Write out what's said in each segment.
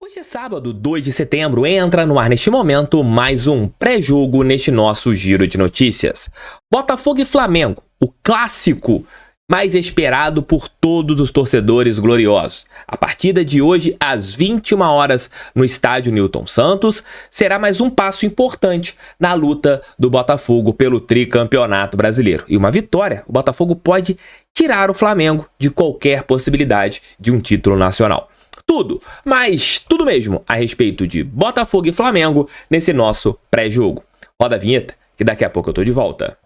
Hoje é sábado, 2 de setembro, entra no ar neste momento mais um pré-jogo neste nosso giro de notícias. Botafogo e Flamengo, o clássico mais esperado por todos os torcedores gloriosos. A partida de hoje, às 21 horas, no estádio Newton Santos, será mais um passo importante na luta do Botafogo pelo tricampeonato brasileiro. E uma vitória, o Botafogo pode tirar o Flamengo de qualquer possibilidade de um título nacional. Tudo, mas tudo mesmo a respeito de Botafogo e Flamengo nesse nosso pré-jogo. Roda a vinheta, que daqui a pouco eu tô de volta.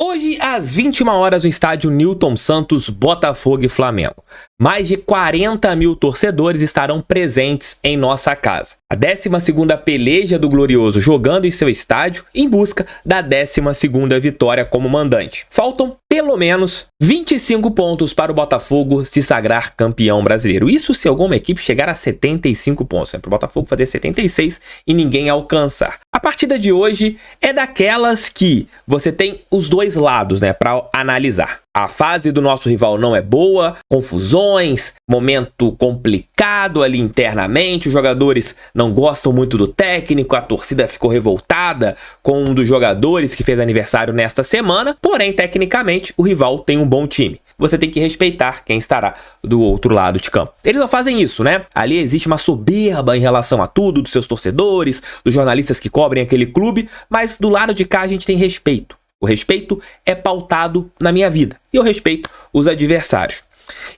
Hoje, às 21 horas, no estádio Newton Santos, Botafogo e Flamengo. Mais de 40 mil torcedores estarão presentes em nossa casa. A 12ª peleja do Glorioso jogando em seu estádio em busca da 12ª vitória como mandante. Faltam pelo menos 25 pontos para o Botafogo se sagrar campeão brasileiro. Isso se alguma equipe chegar a 75 pontos. Para o Botafogo fazer 76 e ninguém alcançar. A partida de hoje é daquelas que você tem os dois lados, para analisar. A fase do nosso rival não é boa, confusões, momento complicado ali internamente, os jogadores não gostam muito do técnico, a torcida ficou revoltada com um dos jogadores que fez aniversário nesta semana, porém, tecnicamente, o rival tem um bom time. Você tem que respeitar quem estará do outro lado de campo. Eles não fazem isso, Ali existe uma soberba em relação a tudo, dos seus torcedores, dos jornalistas que cobrem aquele clube, mas do lado de cá a gente tem respeito. O respeito é pautado na minha vida e eu respeito os adversários.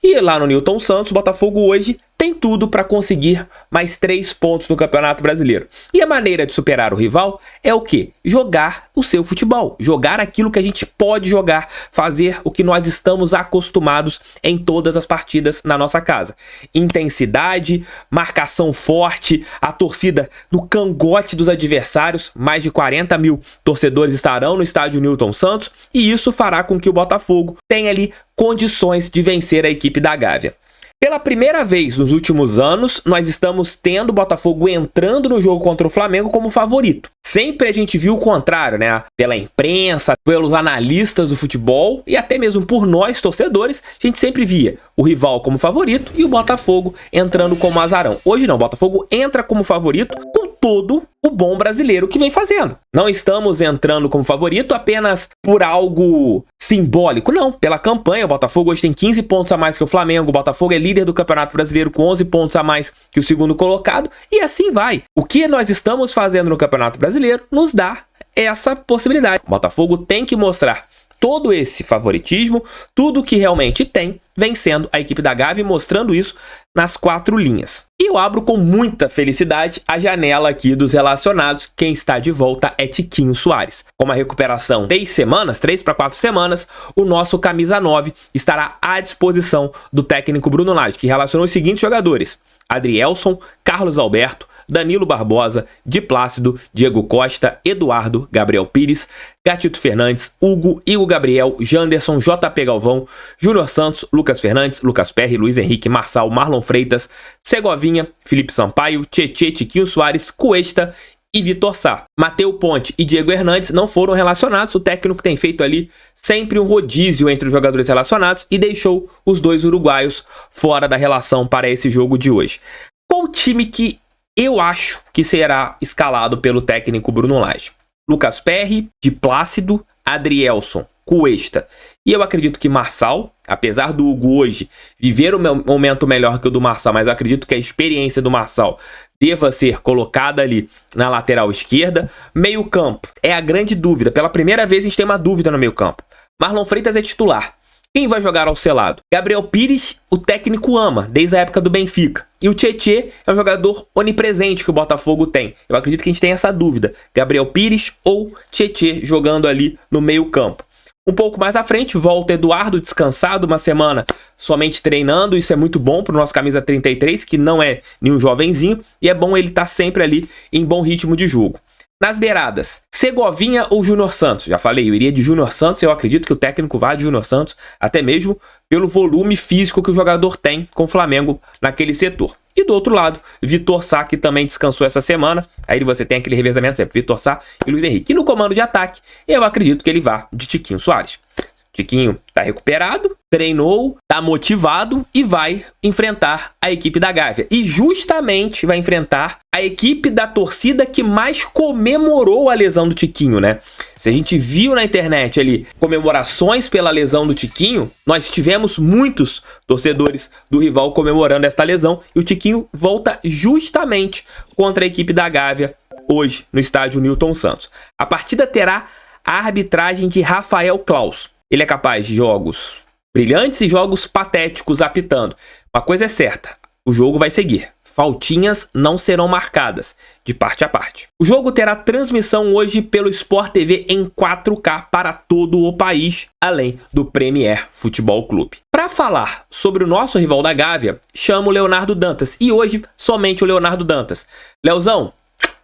E lá no Newton Santos, o Botafogo hoje tem tudo para conseguir mais 3 pontos no Campeonato Brasileiro. E a maneira de superar o rival é o quê? Jogar o seu futebol, jogar aquilo que a gente pode jogar, fazer o que nós estamos acostumados em todas as partidas na nossa casa. Intensidade, marcação forte, a torcida no cangote dos adversários, mais de 40 mil torcedores estarão no estádio Newton Santos e isso fará com que o Botafogo tenha ali condições de vencer a equipe da Gávea. Pela primeira vez nos últimos anos, nós estamos tendo o Botafogo entrando no jogo contra o Flamengo como favorito. Sempre a gente viu o contrário, Pela imprensa, pelos analistas do futebol e até mesmo por nós, torcedores, a gente sempre via o rival como favorito e o Botafogo entrando como azarão. Hoje não, o Botafogo entra como favorito com todo o bom brasileiro que vem fazendo. Não estamos entrando como favorito apenas por algo simbólico, não. Pela campanha, o Botafogo hoje tem 15 pontos a mais que o Flamengo, o Botafogo é líder do Campeonato Brasileiro com 11 pontos a mais que o segundo colocado e assim vai. O que nós estamos fazendo no Campeonato Brasileiro nos dá essa possibilidade. O Botafogo tem que mostrar todo esse favoritismo, tudo que realmente tem, vencendo a equipe da Gávea e mostrando isso nas 4 linhas. E eu abro com muita felicidade a janela aqui dos relacionados. Quem está de volta é Tiquinho Soares. Com uma recuperação 3 para 4 semanas, o nosso camisa 9 estará à disposição do técnico Bruno Lage, que relacionou os seguintes jogadores: Adrielson, Carlos Alberto, Danilo Barbosa, Di Plácido, Diego Costa, Eduardo, Gabriel Pires, Gatito Fernandes, Hugo, Igor Gabriel, Janderson, JP Galvão, Júnior Santos, Lucas Fernandes, Lucas Perry, Luiz Henrique, Marçal, Marlon Freitas, Segovinha, Felipe Sampaio, Tietê, Tiquinho Soares, Cuesta e Vitor Sá. Mateu Ponte e Diego Hernandes não foram relacionados. O técnico tem feito ali sempre um rodízio entre os jogadores relacionados e deixou os dois uruguaios fora da relação para esse jogo de hoje. Qual time que eu acho que será escalado pelo técnico Bruno Lage? Lucas Perry, Di Plácido, Adrielson, Cuesta. E eu acredito que Marçal, apesar do Hugo hoje viver um momento melhor que o do Marçal, mas eu acredito que a experiência do Marçal deva ser colocada ali na lateral esquerda. Meio campo é a grande dúvida. Pela primeira vez a gente tem uma dúvida no meio campo. Marlon Freitas é titular. Quem vai jogar ao seu lado? Gabriel Pires, o técnico ama, desde a época do Benfica. E o Tietê é um jogador onipresente que o Botafogo tem. Eu acredito que a gente tem essa dúvida. Gabriel Pires ou Tietê jogando ali no meio campo. Um pouco mais à frente, volta Eduardo, descansado uma semana somente treinando. Isso é muito bom para o nosso camisa 33, que não é nenhum jovenzinho. E é bom ele estar sempre ali em bom ritmo de jogo. Nas beiradas, Segovinha ou Júnior Santos? Já falei, eu iria de Júnior Santos. Eu acredito que o técnico vá de Júnior Santos, até mesmo pelo volume físico que o jogador tem com o Flamengo naquele setor. E do outro lado, Vitor Sá, que também descansou essa semana. Aí você tem aquele revezamento sempre, Vitor Sá e Luiz Henrique. E no comando de ataque, eu acredito que ele vá de Tiquinho Soares. Tiquinho tá recuperado, treinou, tá motivado e vai enfrentar a equipe da Gávea. E justamente vai enfrentar a equipe da torcida que mais comemorou a lesão do Tiquinho, né? Se a gente viu na internet ali comemorações pela lesão do Tiquinho, nós tivemos muitos torcedores do rival comemorando esta lesão. E o Tiquinho volta justamente contra a equipe da Gávea hoje no estádio Newton Santos. A partida terá a arbitragem de Rafael Claus. Ele é capaz de jogos brilhantes e jogos patéticos apitando. Uma coisa é certa, o jogo vai seguir. Faltinhas não serão marcadas, de parte a parte. O jogo terá transmissão hoje pelo Sport TV em 4K para todo o país, além do Premier Futebol Clube. Para falar sobre o nosso rival da Gávea, chamo o Leonardo Dantas. E hoje, somente o Leonardo Dantas. Leozão,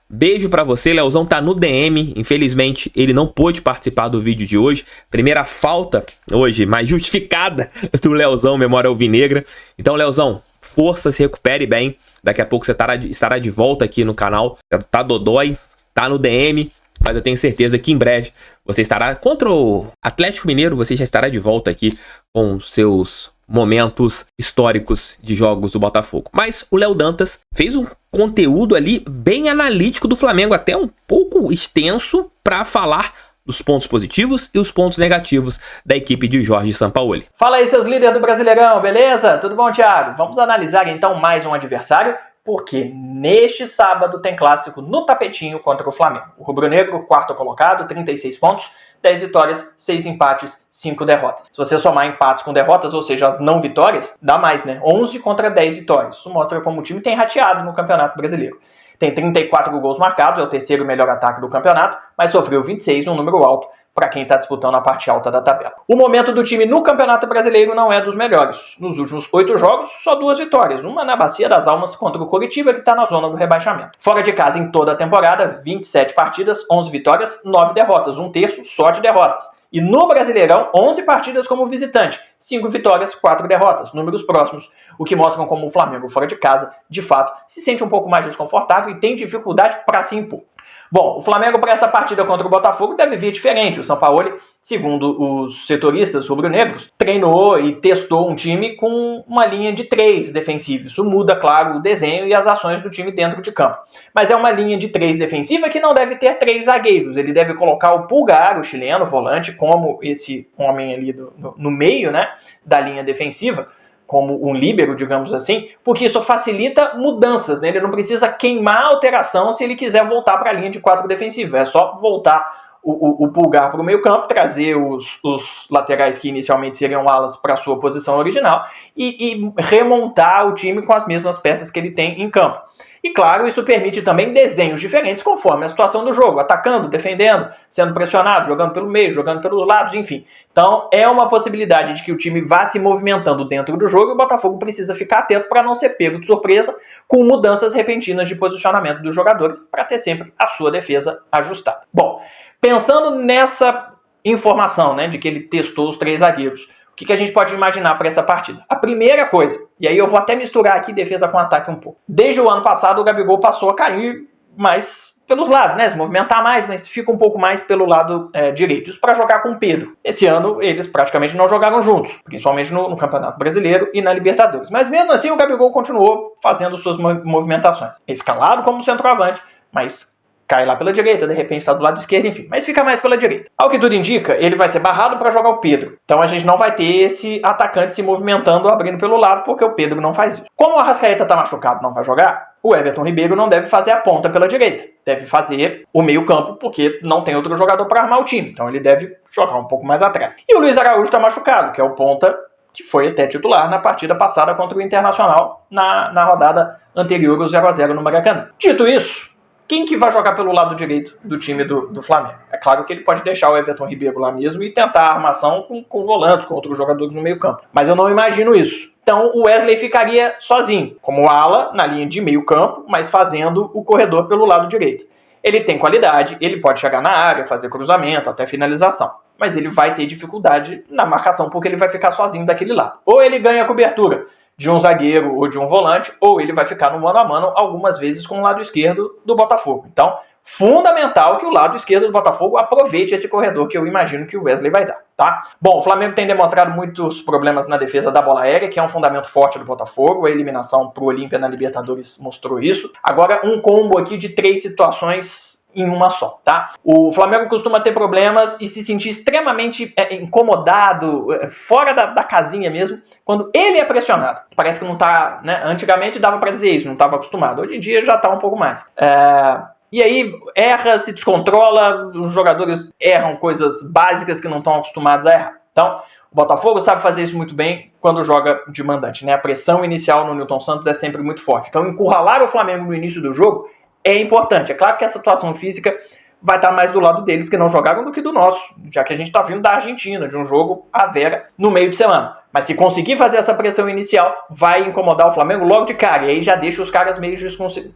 beijo pra você, Leozão tá no DM, infelizmente ele não pôde participar do vídeo de hoje, primeira falta hoje, mais justificada do Leozão, memória alvinegra. Então Leozão, força, se recupere bem, daqui a pouco você estará de volta aqui no canal, tá dodói, tá no DM, mas eu tenho certeza que em breve você estará contra o Atlético Mineiro, você já estará de volta aqui com seus momentos históricos de jogos do Botafogo. Mas o Léo Dantas fez um conteúdo ali bem analítico do Flamengo, até um pouco extenso, para falar dos pontos positivos e os pontos negativos da equipe de Jorge Sampaoli. Fala aí, seus líderes do Brasileirão, beleza? Tudo bom, Thiago? Vamos analisar então mais um adversário, porque neste sábado tem clássico no tapetinho contra o Flamengo. O rubro-negro, quarto colocado, 36 pontos, 10 vitórias, 6 empates, 5 derrotas. Se você somar empates com derrotas, ou seja, as não vitórias, dá mais, né? 11 contra 10 vitórias. Isso mostra como o time tem rateado no Campeonato Brasileiro. Tem 34 gols marcados, é o terceiro melhor ataque do campeonato, mas sofreu 26, um número alto para quem está disputando a parte alta da tabela. O momento do time no Campeonato Brasileiro não é dos melhores. Nos últimos 8 jogos, só 2 vitórias. Uma na Bacia das Almas contra o Coritiba, que está na zona do rebaixamento. Fora de casa, em toda a temporada, 27 partidas, 11 vitórias, 9 derrotas. Um terço só de derrotas. E no Brasileirão, 11 partidas como visitante, 5 vitórias, 4 derrotas, números próximos, o que mostram como o Flamengo fora de casa, de fato, se sente um pouco mais desconfortável e tem dificuldade para se impor. Bom, o Flamengo para essa partida contra o Botafogo deve vir diferente. O Sampaoli, segundo os setoristas rubro-negros, treinou e testou um time com uma linha de 3 defensiva. Isso muda, claro, o desenho e as ações do time dentro de campo. Mas é uma linha de 3 defensiva que não deve ter 3 zagueiros. Ele deve colocar o Pulgar, o chileno, volante, como esse homem ali no meio, né, da linha defensiva, como um líbero, digamos assim, porque isso facilita mudanças, né? Ele não precisa queimar a alteração se ele quiser voltar para a linha de 4 defensiva. É só voltar o Pulgar para o meio campo, trazer os laterais que inicialmente seriam alas para a sua posição original e remontar o time com as mesmas peças que ele tem em campo. E claro, isso permite também desenhos diferentes conforme a situação do jogo, atacando, defendendo, sendo pressionado, jogando pelo meio, jogando pelos lados, enfim. Então é uma possibilidade de que o time vá se movimentando dentro do jogo e o Botafogo precisa ficar atento para não ser pego de surpresa com mudanças repentinas de posicionamento dos jogadores para ter sempre a sua defesa ajustada. Bom, pensando nessa informação, né, de que ele testou os 3 zagueiros, o que a gente pode imaginar para essa partida? A primeira coisa, e aí eu vou até misturar aqui defesa com ataque um pouco. Desde o ano passado o Gabigol passou a cair mais pelos lados, né? Se movimentar mais, mas fica um pouco mais pelo lado direito. Isso para jogar com o Pedro. Esse ano eles praticamente não jogaram juntos, principalmente no Campeonato Brasileiro e na Libertadores. Mas mesmo assim o Gabigol continuou fazendo suas movimentações. Escalado como centroavante, mas cai lá pela direita, de repente está do lado esquerdo, enfim, mas fica mais pela direita. Ao que tudo indica, ele vai ser barrado para jogar o Pedro. Então a gente não vai ter esse atacante se movimentando, abrindo pelo lado, porque o Pedro não faz isso. Como o Arrascaeta está machucado, não vai jogar, o Everton Ribeiro não deve fazer a ponta pela direita. Deve fazer o meio campo, porque não tem outro jogador para armar o time. Então ele deve jogar um pouco mais atrás. E o Luiz Araújo está machucado, que é o ponta que foi até titular na partida passada contra o Internacional, na rodada anterior, o 0-0 no Maracanã. Dito isso, quem que vai jogar pelo lado direito do time do Flamengo? É claro que ele pode deixar o Everton Ribeiro lá mesmo e tentar a armação com volantes, com outros jogadores no meio campo. Mas eu não imagino isso. Então o Wesley ficaria sozinho, como ala na linha de meio campo, mas fazendo o corredor pelo lado direito. Ele tem qualidade, ele pode chegar na área, fazer cruzamento, até finalização. Mas ele vai ter dificuldade na marcação, porque ele vai ficar sozinho daquele lado. Ou ele ganha a cobertura de um zagueiro ou de um volante, ou ele vai ficar no mano a mano algumas vezes com o lado esquerdo do Botafogo. Então, fundamental que o lado esquerdo do Botafogo aproveite esse corredor que eu imagino que o Wesley vai dar, tá? Bom, o Flamengo tem demonstrado muitos problemas na defesa da bola aérea, que é um fundamento forte do Botafogo. A eliminação pro Olímpia na Libertadores mostrou isso. Agora, um combo aqui de 3 situações em uma só, tá? O Flamengo costuma ter problemas e se sentir extremamente incomodado, fora da casinha mesmo, quando ele é pressionado. Parece que não tá, né? Antigamente dava pra dizer isso, não estava acostumado. Hoje em dia já tá um pouco mais. E aí erra, se descontrola, os jogadores erram coisas básicas que não estão acostumados a errar. Então, o Botafogo sabe fazer isso muito bem quando joga de mandante, né? A pressão inicial no Nilton Santos é sempre muito forte. Então, encurralar o Flamengo no início do jogo é importante. É claro que a situação física vai estar mais do lado deles que não jogaram do que do nosso, já que a gente está vindo da Argentina, de um jogo à vera no meio de semana. Mas se conseguir fazer essa pressão inicial, vai incomodar o Flamengo logo de cara. E aí já deixa os caras meio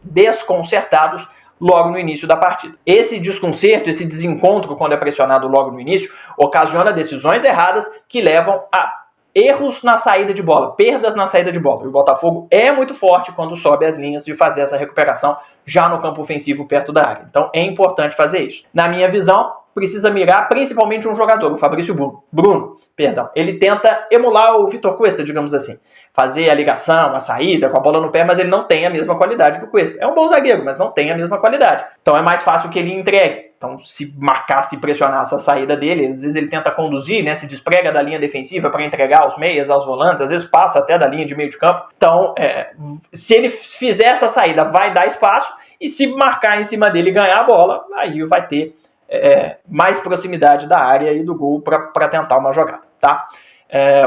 desconcertados logo no início da partida. Esse desconcerto, esse desencontro quando é pressionado logo no início, ocasiona decisões erradas que levam a erros na saída de bola, perdas na saída de bola. E o Botafogo é muito forte quando sobe as linhas de fazer essa recuperação já no campo ofensivo perto da área. Então é importante fazer isso. Na minha visão, precisa mirar principalmente um jogador, o Fabrício Bruno. Ele tenta emular o Vitor Cuesta, digamos assim. Fazer a ligação, a saída com a bola no pé, mas ele não tem a mesma qualidade do Cuesta. É um bom zagueiro, mas não tem a mesma qualidade. Então é mais fácil que ele entregue. Então se marcar, se pressionar essa saída dele, às vezes ele tenta conduzir, né, se desprega da linha defensiva para entregar aos meias, aos volantes, às vezes passa até da linha de meio de campo. Então se ele fizer essa saída, vai dar espaço, e se marcar em cima dele e ganhar a bola, aí vai ter mais proximidade da área e do gol para tentar uma jogada, tá?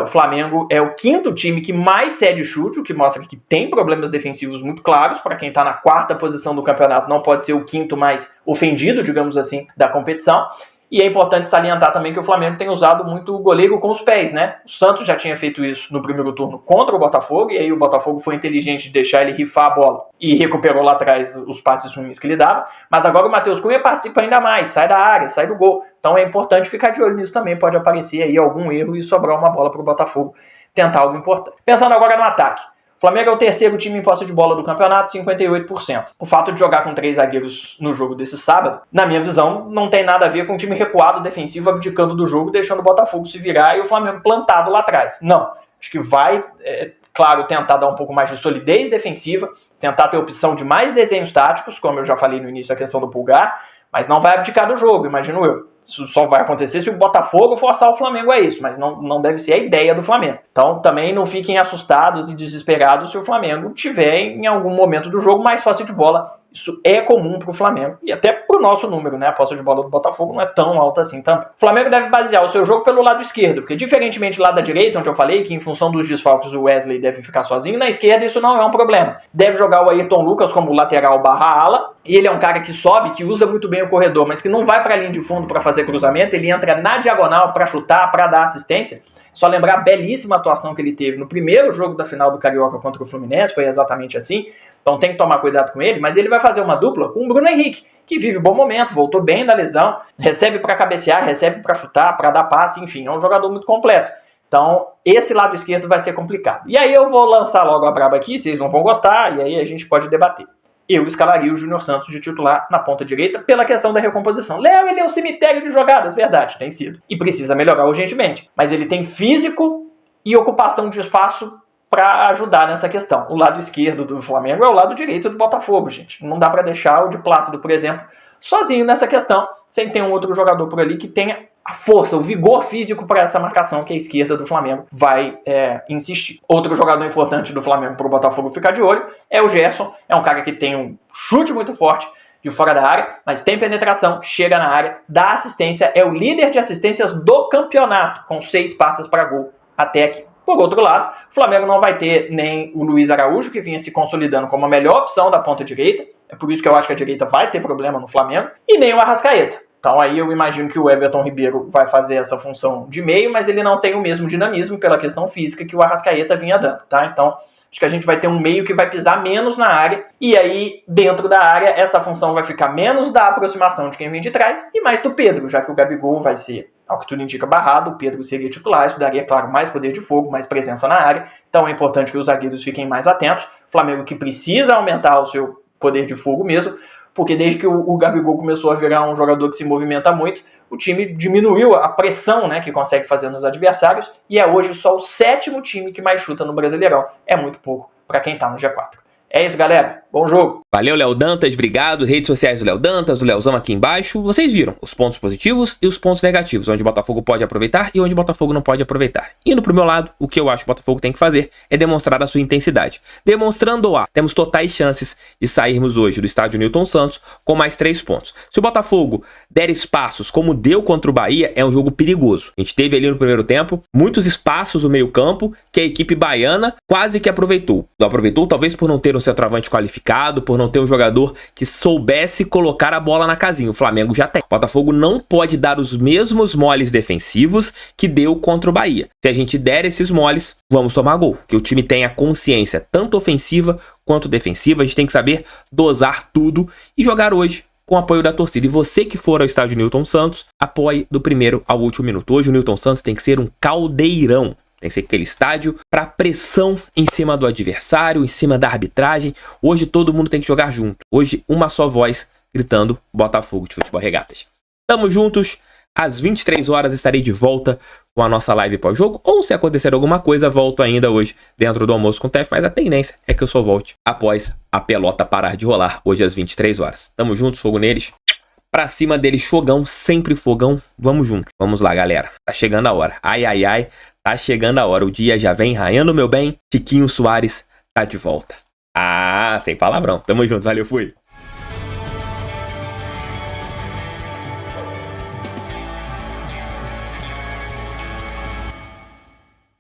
O Flamengo é o 5º time que mais cede chute, o que mostra que tem problemas defensivos muito claros. Para quem está na 4ª posição do campeonato, não pode ser o 5º mais ofendido, digamos assim, da competição. E é importante salientar também que o Flamengo tem usado muito o goleiro com os pés, né? O Santos já tinha feito isso no primeiro turno contra o Botafogo, e aí o Botafogo foi inteligente de deixar ele rifar a bola e recuperou lá atrás os passes ruins que ele dava. Mas agora o Matheus Cunha participa ainda mais, sai da área, sai do gol. Então é importante ficar de olho nisso também, pode aparecer aí algum erro e sobrar uma bola para o Botafogo tentar algo importante. Pensando agora no ataque. O Flamengo é o 3º time em posse de bola do campeonato, 58%. O fato de jogar com 3 zagueiros no jogo desse sábado, na minha visão, não tem nada a ver com o time recuado defensivo, abdicando do jogo, deixando o Botafogo se virar e o Flamengo plantado lá atrás. Não. Acho que vai, claro, tentar dar um pouco mais de solidez defensiva, tentar ter opção de mais desenhos táticos, como eu já falei no início, a questão do Pulgar, mas não vai abdicar do jogo, imagino eu. Isso só vai acontecer se o Botafogo forçar o Flamengo a isso, mas não deve ser a ideia do Flamengo. Então também não fiquem assustados e desesperados se o Flamengo tiver em algum momento do jogo mais fácil de bola. Isso é comum para o Flamengo e até para o nosso número, né? A posse de bola do Botafogo não é tão alta assim também. O Flamengo deve basear o seu jogo pelo lado esquerdo, porque diferentemente do lado da direita, onde eu falei que em função dos desfalques o Wesley deve ficar sozinho, na esquerda isso não é um problema. Deve jogar o Ayrton Lucas como lateral / ala, e ele é um cara que sobe, que usa muito bem o corredor, mas que não vai para a linha de fundo para fazer cruzamento, ele entra na diagonal para chutar, para dar assistência. Só lembrar a belíssima atuação que ele teve no primeiro jogo da final do Carioca contra o Fluminense, foi exatamente assim. Então tem que tomar cuidado com ele, mas ele vai fazer uma dupla com o Bruno Henrique, que vive bom momento, voltou bem da lesão, recebe para cabecear, recebe para chutar, para dar passe, enfim, é um jogador muito completo. Então esse lado esquerdo vai ser complicado. E aí eu vou lançar logo a braba aqui, vocês não vão gostar, e aí a gente pode debater. Eu escalaria o Júnior Santos de titular na ponta direita pela questão da recomposição. Léo, ele é um cemitério de jogadas, verdade, tem sido. E precisa melhorar urgentemente. Mas ele tem físico e ocupação de espaço para ajudar nessa questão. O lado esquerdo do Flamengo é o lado direito do Botafogo, gente. Não dá para deixar o de Plácido, por exemplo, sozinho nessa questão, sem ter um outro jogador por ali que tenha a força, o vigor físico para essa marcação que a esquerda do Flamengo vai insistir. Outro jogador importante do Flamengo para o Botafogo ficar de olho é o Gerson. É um cara que tem um chute muito forte de fora da área, mas tem penetração, chega na área, dá assistência, é o líder de assistências do campeonato, com 6 passes para gol até aqui. Por outro lado, o Flamengo não vai ter nem o Luiz Araújo, que vinha se consolidando como a melhor opção da ponta direita, é por isso que eu acho que a direita vai ter problema no Flamengo, e nem o Arrascaeta. Então aí eu imagino que o Everton Ribeiro vai fazer essa função de meio, mas ele não tem o mesmo dinamismo pela questão física que o Arrascaeta vinha dando, tá? Então acho que a gente vai ter um meio que vai pisar menos na área, e aí dentro da área essa função vai ficar menos da aproximação de quem vem de trás e mais do Pedro, já que o Gabigol vai ser ao que tudo indica barrado, o Pedro seria titular, isso daria, claro, mais poder de fogo, mais presença na área, então é importante que os zagueiros fiquem mais atentos. O Flamengo que precisa aumentar o seu poder de fogo mesmo, porque desde que o Gabigol começou a virar um jogador que se movimenta muito, o time diminuiu a pressão, né, que consegue fazer nos adversários, e é hoje só o 7º time que mais chuta no Brasileirão. É muito pouco para quem tá no G4. É isso, galera. Bom jogo. Valeu, Léo Dantas, obrigado. Redes sociais do Léo Dantas, do Léozão aqui embaixo. Vocês viram os pontos positivos e os pontos negativos, onde o Botafogo pode aproveitar e onde o Botafogo não pode aproveitar. Indo pro meu lado, o que eu acho que o Botafogo tem que fazer é demonstrar a sua intensidade. Demonstrando-a, temos totais chances de sairmos hoje do estádio Newton Santos com mais 3 pontos. Se o Botafogo der espaços como deu contra o Bahia, é um jogo perigoso. A gente teve ali no primeiro tempo muitos espaços no meio campo que a equipe baiana quase que aproveitou. Não aproveitou talvez por não ter um centroavante qualificado, por não ter um jogador que soubesse colocar a bola na casinha. O Flamengo já tem. O Botafogo não pode dar os mesmos moles defensivos que deu contra o Bahia. Se a gente der esses moles, vamos tomar gol. Que o time tenha consciência tanto ofensiva quanto defensiva. A gente tem que saber dosar tudo e jogar hoje com o apoio da torcida. E você que for ao estádio Newton Santos, apoie do primeiro ao último minuto. Hoje o Newton Santos tem que ser um caldeirão. Tem que ser aquele estádio para pressão em cima do adversário, em cima da arbitragem. Hoje todo mundo tem que jogar junto. Hoje uma só voz gritando Botafogo de Futebol Regatas. Tamo juntos. Às 23 horas estarei de volta com a nossa live pós-jogo. Ou se acontecer alguma coisa, volto ainda hoje dentro do almoço com o TEF. Mas a tendência é que eu só volte após a pelota parar de rolar hoje às 23 horas. Tamo juntos, fogo neles. Pra cima deles, fogão, sempre fogão. Vamos junto. Vamos lá, galera. Tá chegando a hora. Ai, ai, ai. Tá chegando a hora, o dia já vem raiando, meu bem. Tiquinho Soares tá de volta. Ah, sem palavrão. Tamo junto, valeu, fui.